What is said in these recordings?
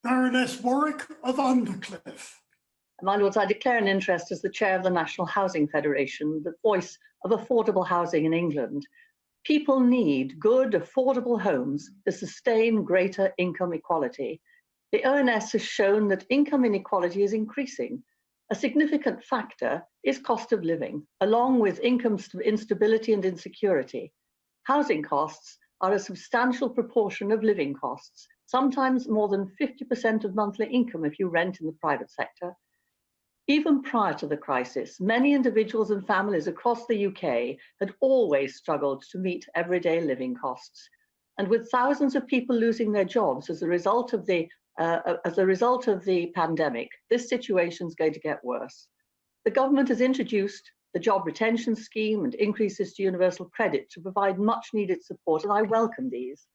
Baroness Warwick of Undercliff. My Lords, I declare an interest as the Chair of the National Housing Federation, the voice of affordable housing in England. People need good, affordable homes to sustain greater income equality. The ONS has shown that income inequality is increasing. A significant factor is cost of living, along with income instability and insecurity. Housing costs are a substantial proportion of living costs, sometimes more than 50% of monthly income if you rent in the private sector. Even prior to the crisis, many individuals and families across the UK had always struggled to meet everyday living costs. And with thousands of people losing their jobs as a result of the pandemic, this situation is going to get worse. The government has introduced the job retention scheme and increases to universal credit to provide much needed support, and I welcome these.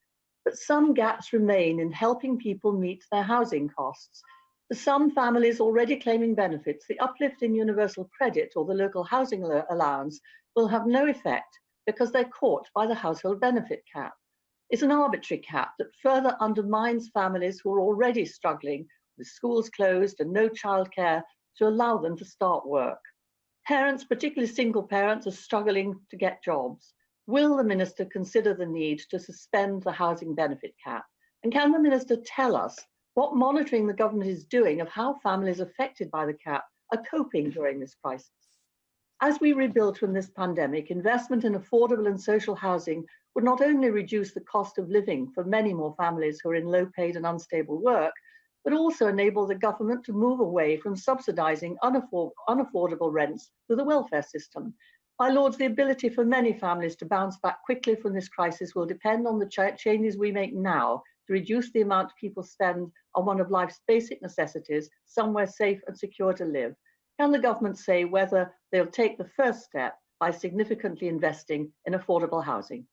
But some gaps remain in helping people meet their housing costs. For some families already claiming benefits, the uplift in universal credit or the local housing allowance will have no effect because they're caught by the household benefit cap. It's an arbitrary cap that further undermines families who are already struggling with schools closed and no childcare to allow them to start work. Parents, particularly single parents, are struggling to get jobs. Will the Minister consider the need to suspend the housing benefit cap? And can the Minister tell us what monitoring the government is doing of how families affected by the cap are coping during this crisis? As we rebuild from this pandemic, investment in affordable and social housing would not only reduce the cost of living for many more families who are in low-paid and unstable work, but also enable the government to move away from subsidising unaffordable rents through the welfare system. My Lords, the ability for many families to bounce back quickly from this crisis will depend on the changes we make now to reduce the amount people spend on one of life's basic necessities, somewhere safe and secure to live. Can the government say whether they'll take the first step by significantly investing in affordable housing?